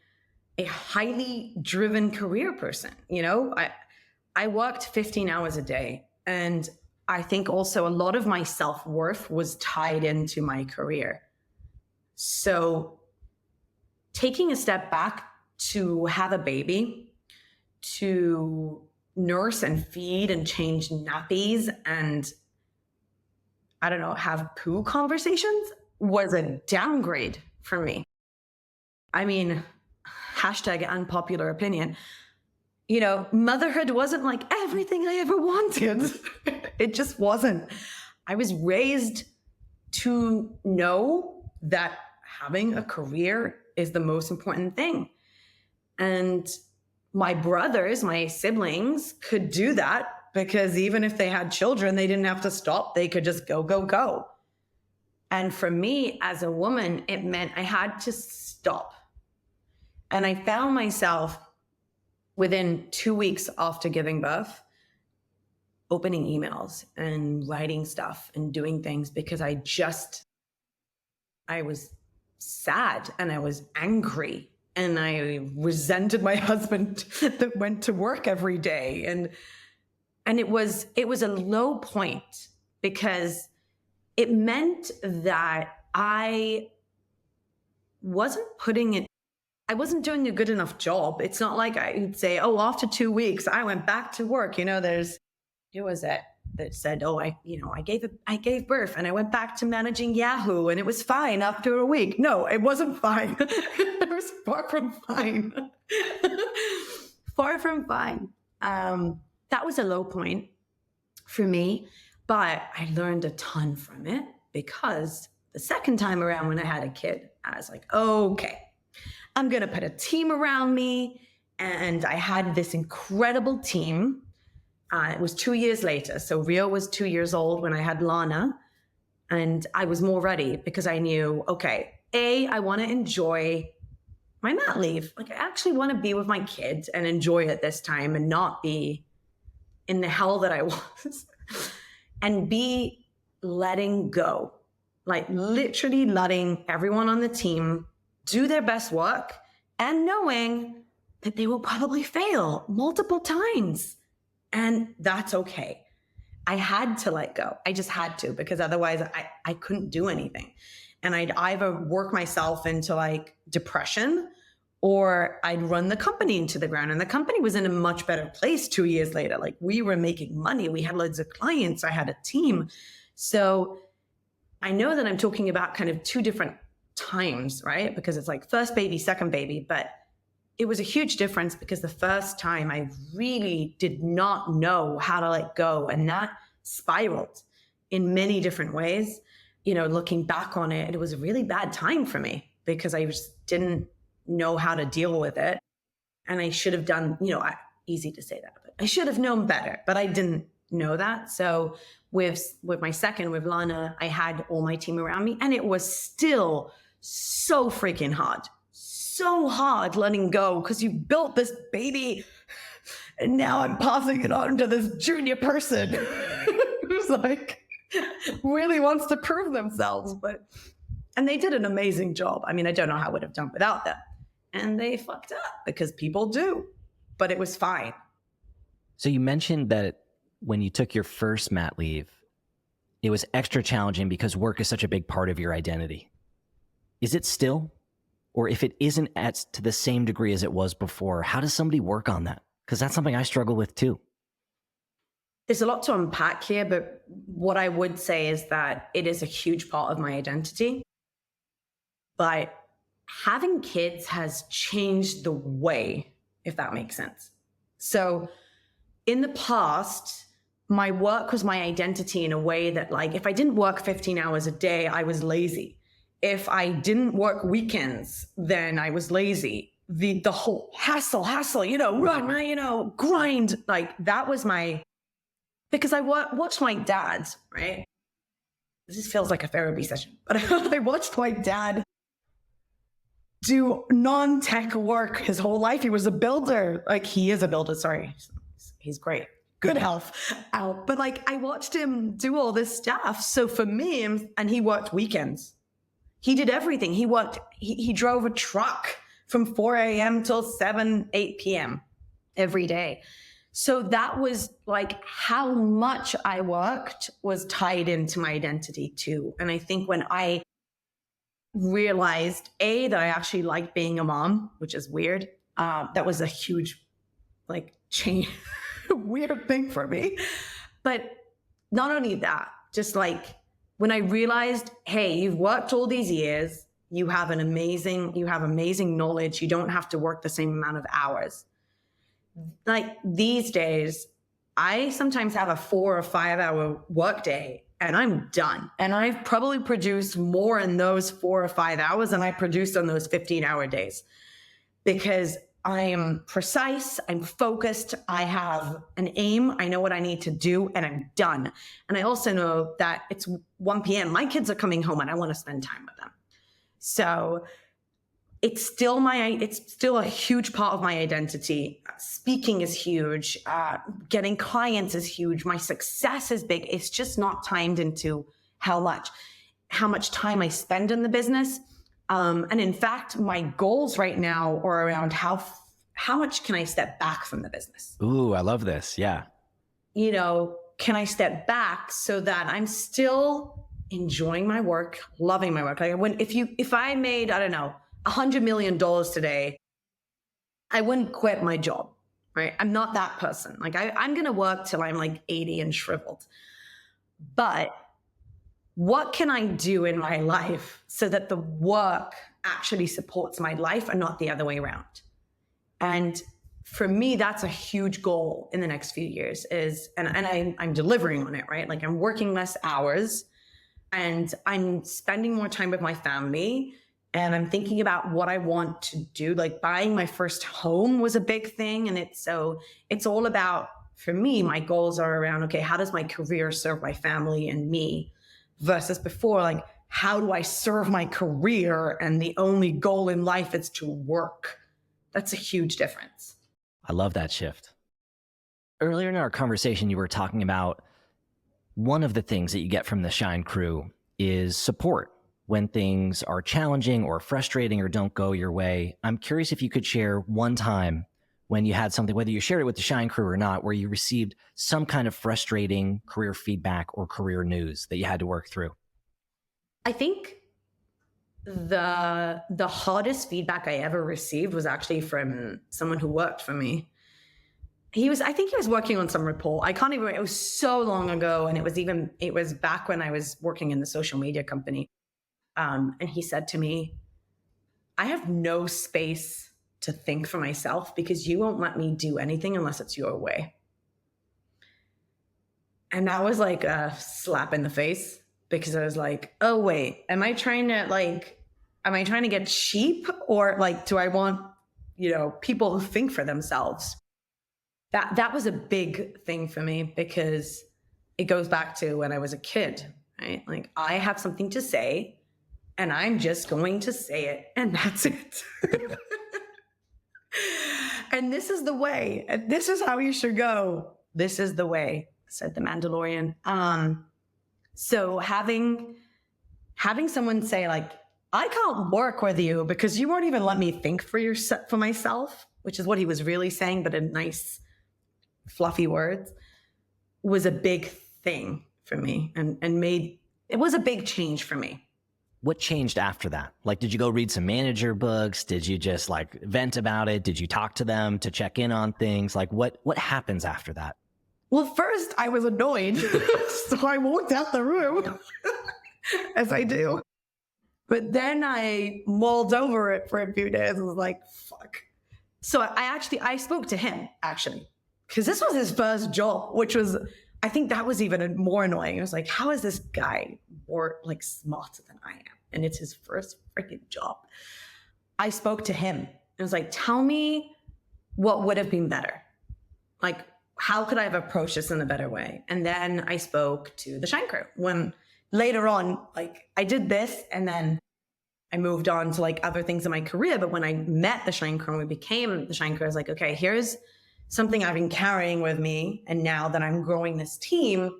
a highly driven career person. I worked 15 hours a day. And I think also a lot of my self-worth was tied into my career. So taking a step back to have a baby, to nurse and feed and change nappies and, I don't know, have poo conversations was a downgrade for me. I mean, hashtag unpopular opinion. Motherhood wasn't like everything I ever wanted. It just wasn't. I was raised to know that having a career is the most important thing. And my brothers, my siblings could do that because even if they had children, they didn't have to stop. They could just go, go, go. And for me as a woman, it meant I had to stop. And I found myself within 2 weeks after giving birth, opening emails and writing stuff and doing things because I was sad and I was angry and I resented my husband that went to work every day. And it was a low point because it meant that I wasn't doing a good enough job. It's not like I would say, oh, after 2 weeks, I went back to work. Who was it that said, oh, I gave birth and I went back to managing Yahoo and it was fine after a week. No, it wasn't fine. It was far from fine. Far from fine. That was a low point for me, but I learned a ton from it because the second time around when I had a kid, I was like, okay, I'm going to put a team around me. And I had this incredible team. It was 2 years later. So Rio was 2 years old when I had Lana. And I was more ready because I knew, okay, I want to enjoy my mat leave. Like I actually want to be with my kids and enjoy it this time and not be in the hell that I was. And B, letting go. Like literally letting everyone on the team do their best work and knowing that they will probably fail multiple times. And that's okay. I had to let go. I just had to, because otherwise I couldn't do anything. And I'd either work myself into like depression or I'd run the company into the ground. And the company was in a much better place 2 years later. Like we were making money. We had loads of clients. I had a team. So I know that I'm talking about kind of two different times, right? Because it's like first baby, second baby, but it was a huge difference because the first time I really did not know how to let go, and that spiraled in many different ways. Looking back on it, it was a really bad time for me because I just didn't know how to deal with it. And I should have done, easy to say that, but I should have known better, but I didn't know that. So with my second, with Lana, I had all my team around me and it was still so freaking hard. so hard letting go because you built this baby and now I'm passing it on to this junior person who's like really wants to prove themselves. And they did an amazing job. I mean, I don't know how I would have done without them. And they fucked up because people do, but it was fine. So you mentioned that when you took your first mat leave, it was extra challenging because work is such a big part of your identity. Is it still? Or if it isn't to the same degree as it was before, how does somebody work on that? Because that's something I struggle with too. There's a lot to unpack here, but what I would say is that it is a huge part of my identity. But having kids has changed the way, if that makes sense. So in the past, my work was my identity in a way that, like, if I didn't work 15 hours a day, I was lazy. If I didn't work weekends, then I was lazy. The whole hustle, run, grind, like that was because I watched my dad, right? This feels like a therapy session, but I watched my dad do non-tech work his whole life. He was a builder. Like, he is a builder. Sorry. He's great. Good health. But like, I watched him do all this stuff. So for me, and he worked weekends. He did everything. He drove a truck from 4 a.m. till 8 p.m. every day. So that was like how much I worked was tied into my identity too. And I think when I realized that I actually liked being a mom, which is weird. That was a huge change, weird thing for me. But not only that, just like when I realized, hey, you've worked all these years, you have amazing knowledge. You don't have to work the same amount of hours. Like these days, I sometimes have a 4 or 5 hour work day and I'm done. And I've probably produced more in those 4 or 5 hours than I produced on those 15-hour days because I am precise, I'm focused, I have an aim, I know what I need to do, and I'm done. And I also know that it's 1 p.m. My kids are coming home and I want to spend time with them. So it's still a huge part of my identity. Speaking is huge. Getting clients is huge. My success is big. It's just not timed into how much time I spend in the business. And in fact, my goals right now are around how much can I step back from the business? Ooh, I love this. Yeah. Can I step back so that I'm still enjoying my work, loving my work? Like if I made, I don't know, $100 million today, I wouldn't quit my job, right? I'm not that person. Like I'm going to work till I'm like 80 and shriveled. But what can I do in my life so that the work actually supports my life and not the other way around? And for me, that's a huge goal in the next few years and I'm delivering on it, right? Like I'm working less hours and I'm spending more time with my family. And I'm thinking about what I want to do. Like buying my first home was a big thing. And it's all about, for me, my goals are around, okay, how does my career serve my family and me versus before, like, how do I serve my career? And the only goal in life is to work. That's a huge difference. I love that shift. Earlier in our conversation, you were talking about one of the things that you get from the Shine crew is support when things are challenging or frustrating or don't go your way. I'm curious if you could share one time when you had something, whether you shared it with the Shine crew or not, where you received some kind of frustrating career feedback or career news that you had to work through. I think the hardest feedback I ever received was actually from someone who worked for me. I think he was working on some report. I can't even, it was so long ago. And it was back when I was working in the social media company. And he said to me, I have no space to think for myself because you won't let me do anything unless it's your way. And that was like a slap in the face because I was like, oh, wait, am I trying to get cheap or like, do I want, people who think for themselves? That was a big thing for me because it goes back to when I was a kid, right? Like I have something to say. and I'm just going to say it, and that's it. And this is the way, and this is how you should go. This is the way, said the Mandalorian. So having someone say like, I can't work with you because you won't even let me think for myself, which is what he was really saying, but in nice, fluffy words, was a big thing for me and it was a big change for me. What changed after that? Like, did you go read some manager books? Did you just like vent about it? Did you talk to them to check in on things? Like what happens after that? Well, first I was annoyed. So I walked out the room as I do. But then I mulled over it for a few days and was like, fuck. So I spoke to him actually, because this was his first job, which was, I think that was even more annoying. It was like, how is this guy more like smarter than I am? And it's his first freaking job. I spoke to him. I was like, tell me what would have been better. Like, how could I have approached this in a better way? And then I spoke to the Shine Crew when later on, like I did this and then I moved on to like other things in my career. But when I met the Shine Crew and we became the Shine Crew, I was like, okay, here's something I've been carrying with me. And now that I'm growing this team,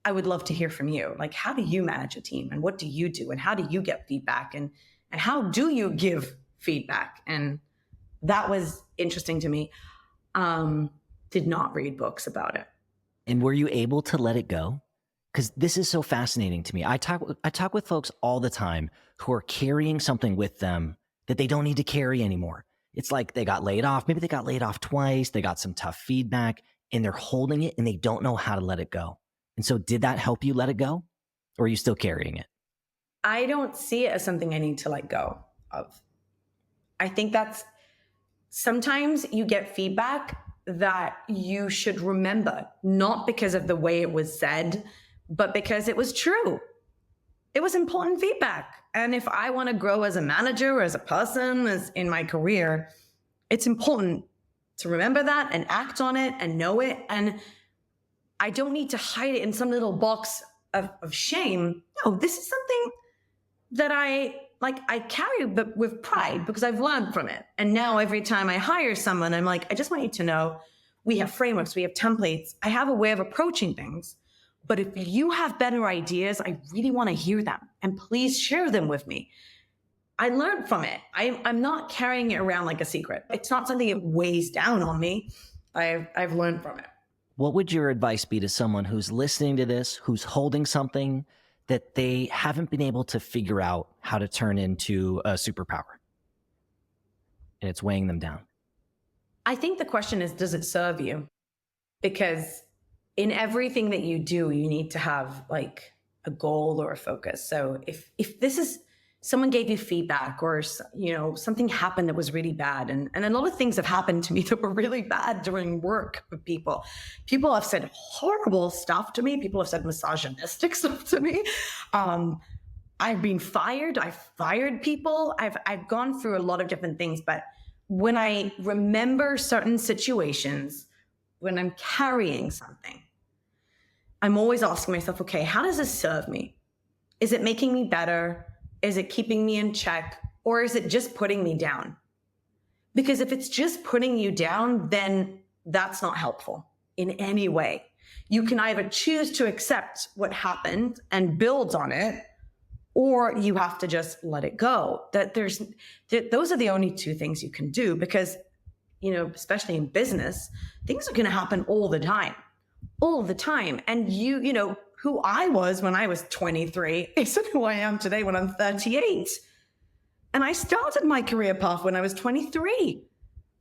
I would love to hear from you. Like, how do you manage a team and what do you do? And how do you get feedback? And how do you give feedback? And that was interesting to me. Did not read books about it. And were you able to let it go? Because this is so fascinating to me. I talk with folks all the time who are carrying something with them that they don't need to carry anymore. It's like they got laid off. Maybe they got laid off twice. They got some tough feedback and they're holding it and they don't know how to let it go. And so did that help you let it go? Or are you still carrying it? I don't see it as something I need to let go of. I think that's sometimes you get feedback that you should remember, not because of the way it was said, but because it was true. It was important feedback. And if I want to grow as a manager or as a person, as in my career, it's important to remember that and act on it and know it. And I don't need to hide it in some little box of shame. No, this is something that I carry but with pride because I've learned from it. And now every time I hire someone, I'm like, I just want you to know we have frameworks, we have templates. I have a way of approaching things. But if you have better ideas, I really want to hear them. And please share them with me. I learned from it. I'm not carrying it around like a secret. It's not something that weighs down on me. I've learned from it. What would your advice be to someone who's listening to this, who's holding something that they haven't been able to figure out how to turn into a superpower and it's weighing them down? I think the question is, does it serve you? Because in everything that you do, you need to have like a goal or a focus. So if this is, someone gave you feedback or, you know, something happened that was really bad. And a lot of things have happened to me that were really bad during work with people. People have said horrible stuff to me. People have said misogynistic stuff to me. I've been fired. I've fired people. I've gone through a lot of different things. But when I remember certain situations, when I'm carrying something, I'm always asking myself, okay, how does this serve me? Is it making me better? Is it keeping me in check? Or is it just putting me down? Because if it's just putting you down, then that's not helpful in any way. You can either choose to accept what happened and build on it, or you have to just let it go. Those are the only two things you can do because, you know, especially in business, things are going to happen all the time. And you know, who I was when I was 23 isn't who I am today when I'm 38. And I started my career path when I was 23.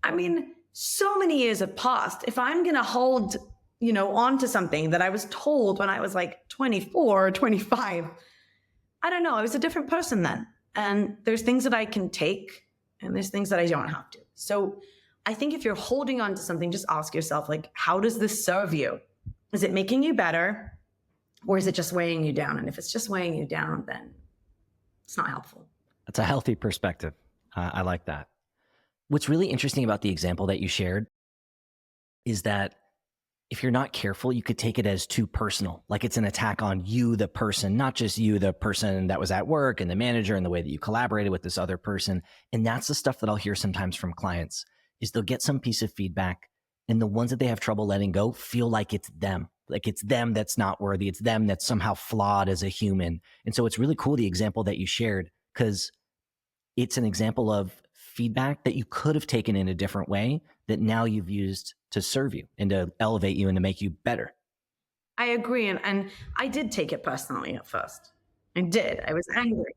I mean, so many years have passed. If I'm going to hold, you know, on to something that I was told when I was like 24 or 25, I don't know. I was a different person then. And there's things that I can take and there's things that I don't have to. So I think if you're holding on to something, just ask yourself, like, how does this serve you? Is it making you better? Or is it just weighing you down? And if it's just weighing you down, then it's not helpful. That's a healthy perspective. I like that. What's really interesting about the example that you shared is that if you're not careful, you could take it as too personal, like it's an attack on you, the person, not just you, the person that was at work and the manager and the way that you collaborated with this other person. And that's the stuff that I'll hear sometimes from clients is they'll get some piece of feedback and the ones that they have trouble letting go feel like it's them. Like it's them that's not worthy. It's them that's somehow flawed as a human. And so it's really cool, the example that you shared, because it's an example of feedback that you could have taken in a different way that now you've used to serve you and to elevate you and to make you better. I agree. And I did take it personally at first. I did. I was angry.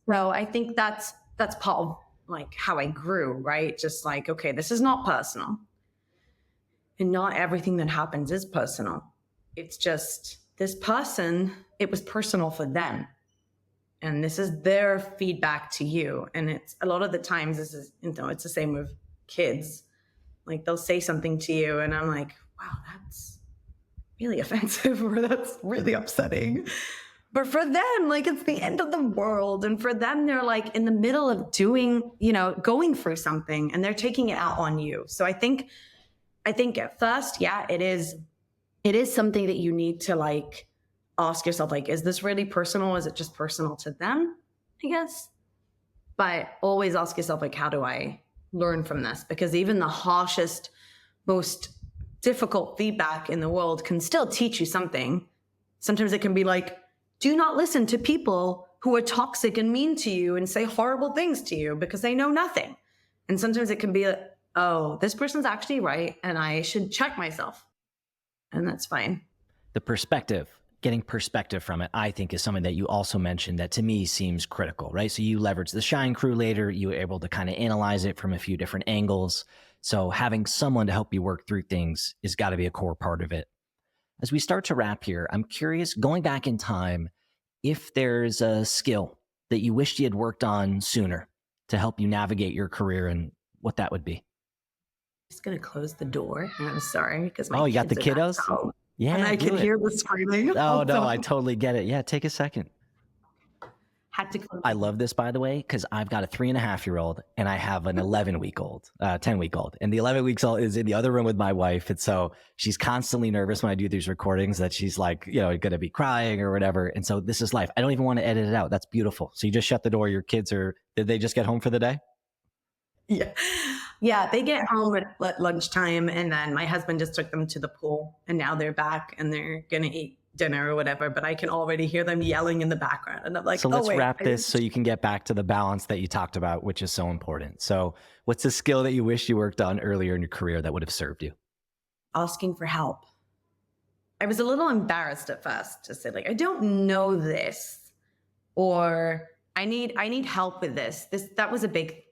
So I think that's part of like how I grew, right? Just like, okay, this is not personal. And not everything that happens is personal. It's just this person, it was personal for them. And this is their feedback to you. And it's a lot of the times this is, it's the same with kids. Like they'll say something to you and I'm like, wow, that's really offensive or that's really upsetting. But for them, like it's the end of the world. And for them, they're like in the middle of doing, going through something and they're taking it out on you. So I think at first, yeah, it is something that you need to like ask yourself, like, is this really personal? Is it just personal to them? I guess. But always ask yourself, like, how do I learn from this? Because even the harshest, most difficult feedback in the world can still teach you something. Sometimes it can be like, do not listen to people who are toxic and mean to you and say horrible things to you because they know nothing. And sometimes it can be, oh, this person's actually right and I should check myself. And that's fine. The perspective, getting perspective from it, I think is something that you also mentioned that to me seems critical, right? So you leverage the Shine crew later, you were able to kind of analyze it from a few different angles. So having someone to help you work through things has got to be a core part of it. As we start to wrap here, I'm curious, going back in time, if there's a skill that you wished you had worked on sooner to help you navigate your career and what that would be. Just going to close the door. I'm sorry because you got the kiddos? Yeah. And I can hear the screaming. Oh, no, I totally get it. Yeah, take a second. Had to close. I love this, by the way, because I've got a 3.5-year-old and I have an 10-week-old. And the 11-week-old is in the other room with my wife. And so she's constantly nervous when I do these recordings that she's like, going to be crying or whatever. And so this is life. I don't even want to edit it out. That's beautiful. So you just shut the door. Your kids did they just get home for the day? Yeah, they get home at lunchtime and then my husband just took them to the pool and now they're back and they're going to eat dinner or whatever, but I can already hear them yelling in the background. And I'm like, so let's wrap this so you can get back to the balance that you talked about, which is so important. So what's the skill that you wish you worked on earlier in your career that would have served you? Asking for help. I was a little embarrassed at first to say like, I don't know this, or I need help with this. That was a big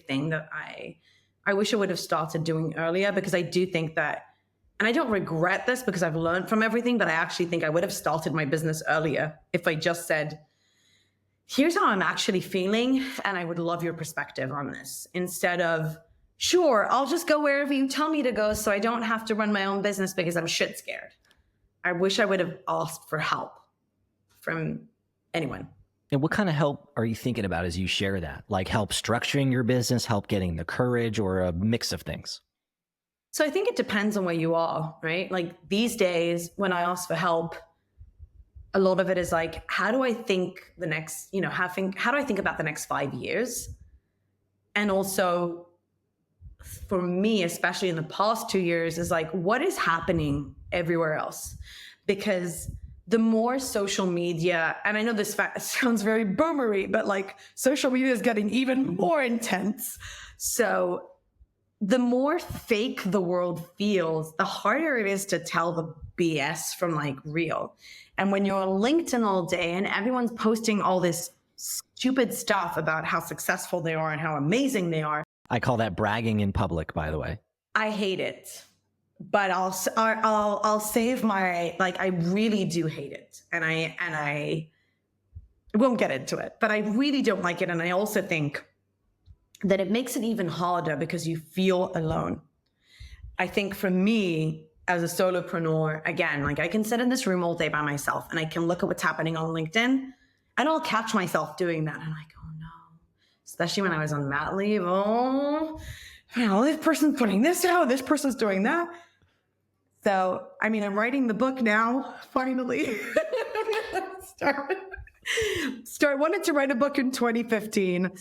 thing that I wish I would have started doing earlier, because I do think that, and I don't regret this because I've learned from everything, but I actually think I would have started my business earlier if I just said, here's how I'm actually feeling, and I would love your perspective on this, instead of, sure, I'll just go wherever you tell me to go so I don't have to run my own business because I'm shit scared. I wish I would have asked for help from anyone. And what kind of help are you thinking about as you share that? Like help structuring your business, help getting the courage, or a mix of things? So I think it depends on where you are, right? Like these days when I ask for help, a lot of it is like, how do I think the next, how do I think about the next 5 years? And also for me, especially in the past 2 years, is like, what is happening everywhere else? Because the more social media, and I know this sounds very boomery, but like social media is getting even more intense. So the more fake the world feels, the harder it is to tell the BS from like real. And when you're on LinkedIn all day and everyone's posting all this stupid stuff about how successful they are and how amazing they are. I call that bragging in public, by the way. I hate it, but I'll save my, like, I really do hate it. And I won't get into it, but I really don't like it. And I also think that it makes it even harder because you feel alone. I think for me as a solopreneur, again, like I can sit in this room all day by myself and I can look at what's happening on LinkedIn and I'll catch myself doing that. And I'm like, oh no, especially when I was on mat leave. Oh, this person's putting this out, this person's doing that. So, I mean, I'm writing the book now, finally. Wanted to write a book in 2015.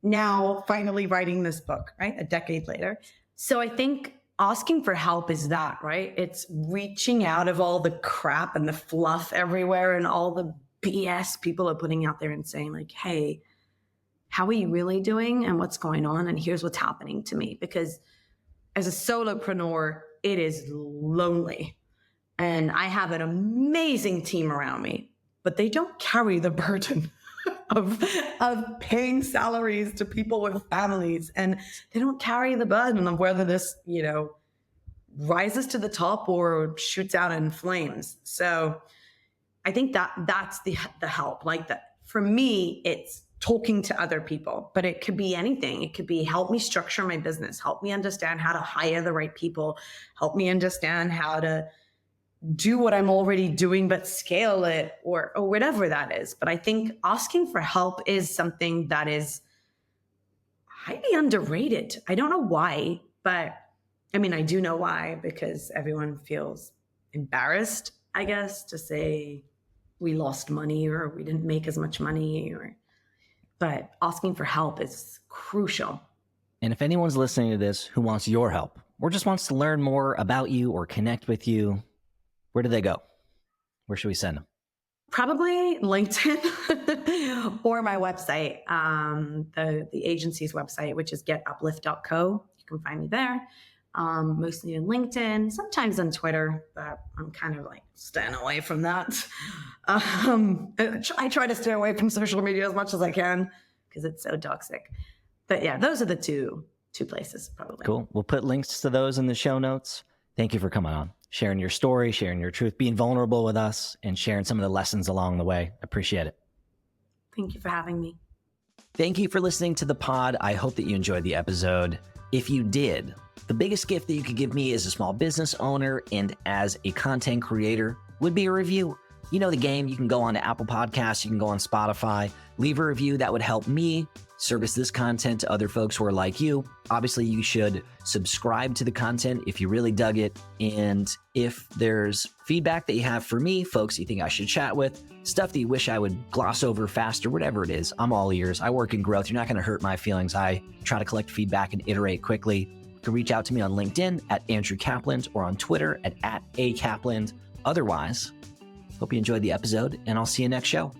Now finally writing this book, right? A decade later. So I think asking for help is that, right? It's reaching out of all the crap and the fluff everywhere and all the BS people are putting out there and saying like, hey, how are you really doing and what's going on? And here's what's happening to me. Because as a solopreneur, it is lonely. And I have an amazing team around me, but they don't carry the burden of paying salaries to people with families. And they don't carry the burden of whether this, rises to the top or shoots out in flames. So I think that's the help. Like that for me, it's talking to other people, but it could be anything. It could be help me structure my business, help me understand how to hire the right people, help me understand how to do what I'm already doing, but scale it or whatever that is. But I think asking for help is something that is highly underrated. I don't know why, but I mean, I do know why, because everyone feels embarrassed, I guess, to say we lost money or we didn't make as much money, but asking for help is crucial. And if anyone's listening to this who wants your help or just wants to learn more about you or connect with you, where do they go? Where should we send them? Probably LinkedIn or my website, the agency's website, which is GetUplift.co. You can find me there. Mostly on LinkedIn, sometimes on Twitter, but I'm kind of like staying away from that. I try to stay away from social media as much as I can because it's so toxic. But yeah, those are the two places probably. Cool. We'll put links to those in the show notes. Thank you for coming on, sharing your story, sharing your truth, being vulnerable with us, and sharing some of the lessons along the way. Appreciate it. Thank you for having me. Thank you for listening to the pod. I hope that you enjoyed the episode. If you did, the biggest gift that you could give me as a small business owner and as a content creator would be a review. You know the game. You can go on to Apple Podcasts. You can go on Spotify. Leave a review. That would help me service this content to other folks who are like you. Obviously, you should subscribe to the content if you really dug it. And if there's feedback that you have for me, folks you think I should chat with, stuff that you wish I would gloss over faster, whatever it is, I'm all ears. I work in growth. You're not going to hurt my feelings. I try to collect feedback and iterate quickly. You can reach out to me on LinkedIn at Andrew Kaplan or on Twitter at @akaplan. Otherwise, hope you enjoyed the episode, and I'll see you next show.